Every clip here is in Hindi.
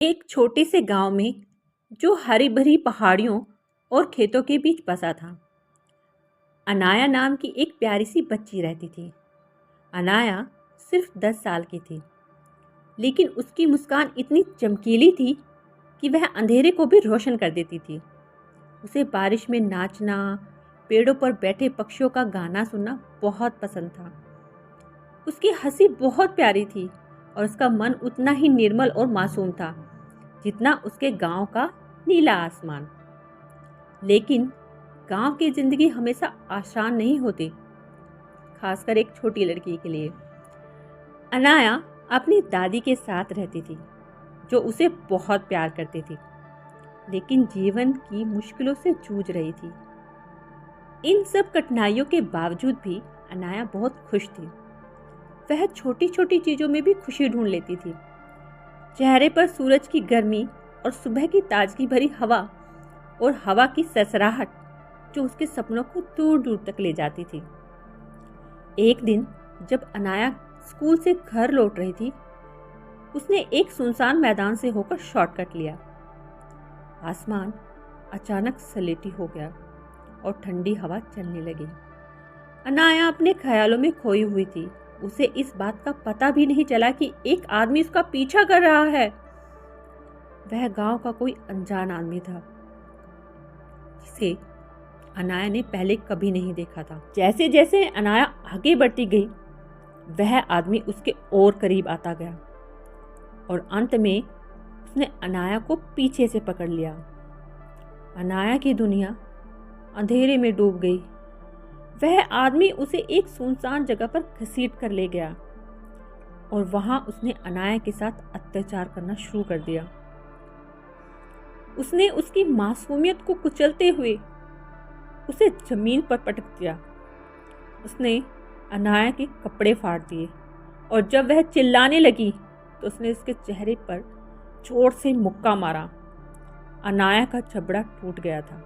एक छोटे से गांव में जो हरी भरी पहाड़ियों और खेतों के बीच बसा था। अनाया नाम की एक प्यारी सी बच्ची रहती थी। अनाया सिर्फ 10 साल की थी, लेकिन उसकी मुस्कान इतनी चमकीली थी कि वह अंधेरे को भी रोशन कर देती थी। उसे बारिश में नाचना, पेड़ों पर बैठे पक्षियों का गाना सुनना बहुत पसंद था। उसकी हंसी बहुत प्यारी थी और उसका मन उतना ही निर्मल और मासूम था जितना उसके गांव का नीला आसमान। लेकिन गांव की जिंदगी हमेशा आसान नहीं होती, खासकर एक छोटी लड़की के लिए। अनाया अपनी दादी के साथ रहती थी, जो उसे बहुत प्यार करती थी, लेकिन जीवन की मुश्किलों से जूझ रही थी। इन सब कठिनाइयों के बावजूद भी अनाया बहुत खुश थी। वह छोटी छोटी चीजों में भी खुशी ढूंढ लेती थी। चेहरे पर सूरज की गर्मी और सुबह की ताजगी भरी हवा और हवा की सरसराहट जो उसके सपनों को दूर दूर तक ले जाती थी। एक दिन जब अनाया स्कूल से घर लौट रही थी, उसने एक सुनसान मैदान से होकर शॉर्टकट लिया। आसमान अचानक सलेटी हो गया और ठंडी हवा चलने लगी। अनाया अपने ख्यालों में खोई हुई थी। उसे इस बात का पता भी नहीं चला कि एक आदमी उसका पीछा कर रहा है। वह गांव का कोई अनजान आदमी था, जिसे अनाया ने पहले कभी नहीं देखा था। जैसे जैसे अनाया आगे बढ़ती गई, वह आदमी उसके और करीब आता गया और अंत में उसने अनाया को पीछे से पकड़ लिया। अनाया की दुनिया अंधेरे में डूब गई। वह आदमी उसे एक सुनसान जगह पर घसीट कर ले गया और वहां उसने अनाया के साथ अत्याचार करना शुरू कर दिया। उसने उसकी मासूमियत को कुचलते हुए उसे जमीन पर पटक दिया। उसने अनाया के कपड़े फाड़ दिए और जब वह चिल्लाने लगी तो उसने उसके चेहरे पर जोर से मुक्का मारा। अनाया का जबड़ा टूट गया था।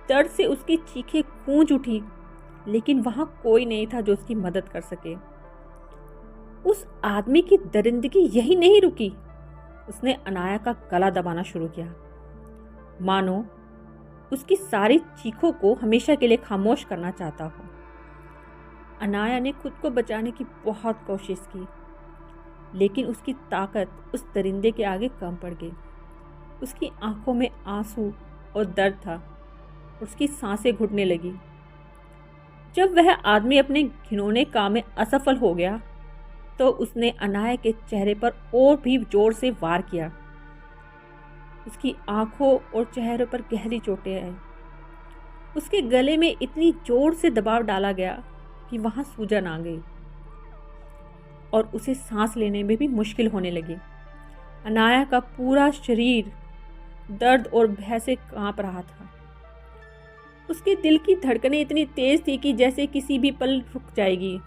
दर्द से उसकी चीखें गूंज उठी, लेकिन वहां कोई नहीं था जो उसकी मदद कर सके। उस आदमी की दरिंदगी यही नहीं रुकी। उसने अनाया का गला दबाना शुरू किया, मानो उसकी सारी चीखों को हमेशा के लिए खामोश करना चाहता हो। अनाया ने खुद को बचाने की बहुत कोशिश की, लेकिन उसकी ताकत उस दरिंदे के आगे कम पड़ गई। उसकी आंखों में आंसू और दर्द था। उसकी सांसें घुटने लगी। जब वह आदमी अपने घिनौने काम में असफल हो गया तो उसने अनाया के चेहरे पर और भी जोर से वार किया। उसकी आंखों और चेहरे पर गहरी चोटें आई। उसके गले में इतनी जोर से दबाव डाला गया कि वहां सूजन आ गई और उसे सांस लेने में भी मुश्किल होने लगी। अनाया का पूरा शरीर दर्द और भय से कांप रहा था। उसके दिल की धड़कनें इतनी तेज थी कि जैसे किसी भी पल रुक जाएगी।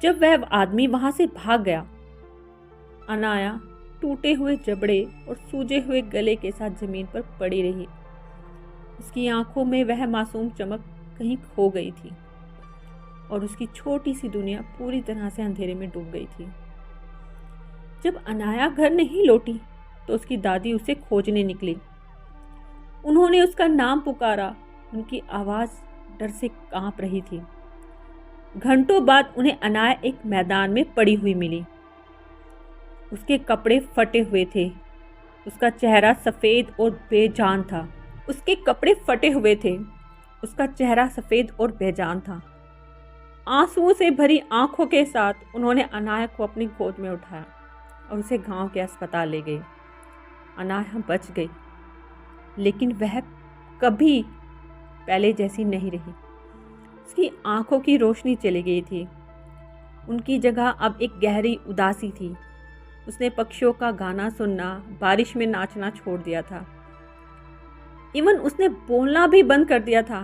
जब वह आदमी वहां से भाग गया, अनाया टूटे हुए जबड़े और सूजे हुए गले के साथ जमीन पर पड़ी रही। उसकी आंखों में वह मासूम चमक कहीं खो गई थी और उसकी छोटी सी दुनिया पूरी तरह से अंधेरे में डूब गई थी। जब अनाया घर नहीं लौटी तो उसकी दादी उसे खोजने निकली। उन्होंने उसका नाम पुकारा। उनकी आवाज डर से कांप रही थी। घंटों बाद उन्हें अनाया एक मैदान में पड़ी हुई मिली। उसके कपड़े फटे हुए थे। उसका चेहरा सफेद और बेजान था। उसके कपड़े फटे हुए थे। उसका चेहरा सफेद और बेजान था। आंसुओं से भरी आंखों के साथ उन्होंने अनाया को अपनी गोद में उठाया और उसे गांव के अस्पताल ले गए। अनाया बच गई, लेकिन वह कभी पहले जैसी नहीं रही। उसकी आंखों की रोशनी चली गई थी। उनकी जगह अब एक गहरी उदासी थी। उसने पक्षियों का गाना सुनना, बारिश में नाचना छोड़ दिया था। इवन उसने बोलना भी बंद कर दिया था,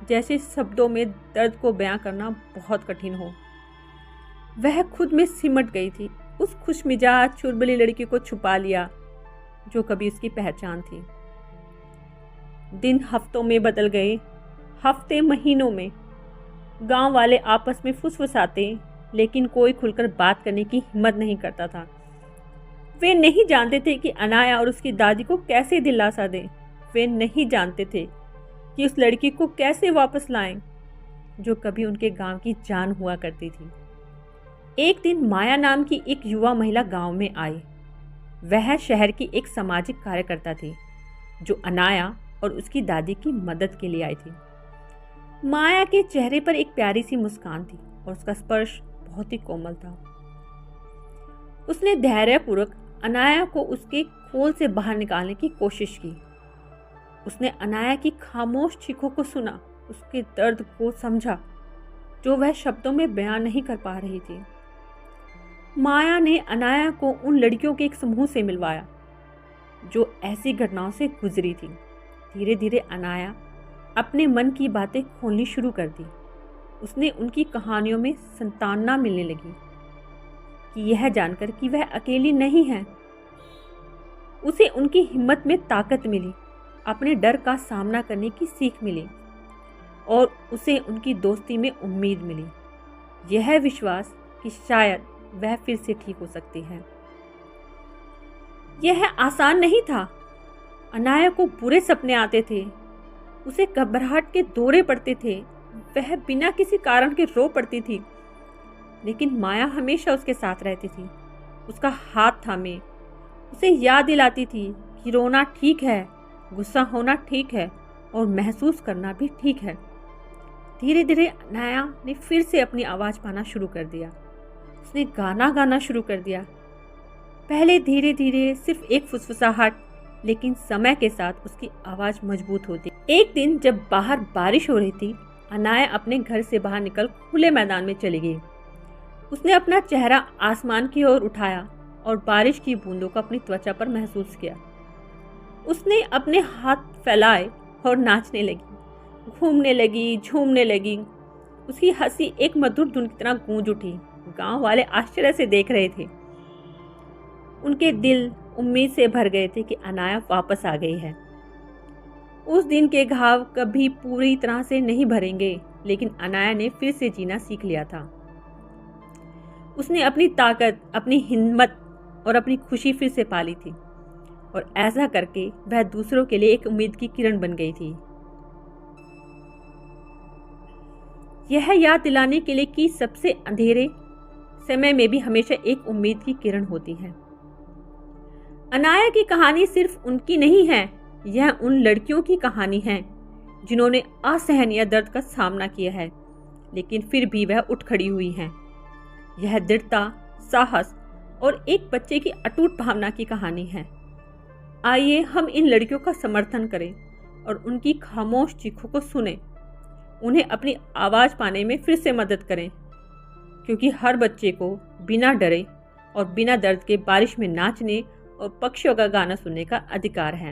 जैसे शब्दों में दर्द को बयां करना बहुत कठिन हो। वह खुद में सिमट गई थी। उस खुशमिजाज चुलबुली लड़की को छुपा लिया जो कभी उसकी पहचान थी। दिन हफ्तों में बदल गए, हफ्ते महीनों में। गांव वाले आपस में फुसफुसाते, लेकिन कोई खुलकर बात करने की हिम्मत नहीं करता था। वे नहीं जानते थे कि अनाया और उसकी दादी को कैसे दिलासा दें। वे नहीं जानते थे कि उस लड़की को कैसे वापस लाएं जो कभी उनके गांव की जान हुआ करती थी। एक दिन माया नाम की एक युवा महिला गांव में आई। वह शहर की एक सामाजिक कार्यकर्ता थी जो अनाया और उसकी दादी की मदद के लिए आई थी। माया के चेहरे पर एक प्यारी सी मुस्कान थी और उसका स्पर्श बहुत ही कोमल था। उसने धैर्यपूर्वक अनाया को उसके खोल से बाहर निकालने की कोशिश की। उसने अनाया की खामोश चीखों को सुना, उसके दर्द को समझा जो वह शब्दों में बयान नहीं कर पा रही थी। माया ने अनाया को उन लड़कियों के एक समूह से मिलवाया जो ऐसी घटनाओं से गुजरी थी। धीरे धीरे अनाया अपने मन की बातें खोलनी शुरू कर दी। उसने उनकी कहानियों में सांत्वना मिलने लगी कि यह जानकर कि वह अकेली नहीं है। उसे उनकी हिम्मत में ताकत मिली, अपने डर का सामना करने की सीख मिली और उसे उनकी दोस्ती में उम्मीद मिली। यह विश्वास कि शायद वह फिर से ठीक हो सकती है। यह आसान नहीं था। अनाया को बुरे सपने आते थे, उसे घबराहट के दौरे पड़ते थे, वह बिना किसी कारण के रो पड़ती थी। लेकिन माया हमेशा उसके साथ रहती थी, उसका हाथ थामे उसे याद दिलाती थी कि रोना ठीक है, गुस्सा होना ठीक है और महसूस करना भी ठीक है। धीरे धीरे अनाया ने फिर से अपनी आवाज़ पाना शुरू कर दिया। उसने गाना गाना शुरू कर दिया। पहले धीरे धीरे सिर्फ एक फुसफुसाहट, लेकिन समय के साथ उसकी आवाज़ मजबूत होती। एक दिन जब बाहर बारिश हो रही थी, अनाया अपने घर से बाहर निकल खुले मैदान में चली गई। उसने अपना चेहरा आसमान की ओर उठाया और बारिश की बूंदों को अपनी त्वचा पर महसूस किया। उसने अपने हाथ फैलाए और नाचने लगी, घूमने लगी, झूमने लगी। उसकी हंसी एक मधुर धुन की तरह गूंज उठी। गांव वाले आश्चर्य से देख रहे थे। उनके दिल उम्मीद से भर गए थे कि अनाया वापस आ गई है। उस दिन के घाव कभी पूरी तरह से नहीं भरेंगे, लेकिन अनाया ने फिर से जीना सीख लिया था। उसने अपनी ताकत, अपनी हिम्मत और अपनी खुशी फिर से पाली थी और ऐसा करके वह दूसरों के लिए एक उम्मीद की किरण बन गई थी। यह याद दिलाने के लिए कि सबसे अंधेरे समय में भी हमेशा एक उम्मीद की किरण होती है। अनाया की कहानी सिर्फ उनकी नहीं है, यह उन लड़कियों की कहानी है जिन्होंने असहनीय दर्द का सामना किया है, लेकिन फिर भी वह उठ खड़ी हुई हैं। यह दृढ़ता, साहस और एक बच्चे की अटूट भावना की कहानी है। आइए हम इन लड़कियों का समर्थन करें और उनकी खामोश चीखों को सुनें। उन्हें अपनी आवाज़ पाने में फिर से मदद करें, क्योंकि हर बच्चे को बिना डरे और बिना दर्द के बारिश में नाचने और पक्षियों का गाना सुनने का अधिकार है।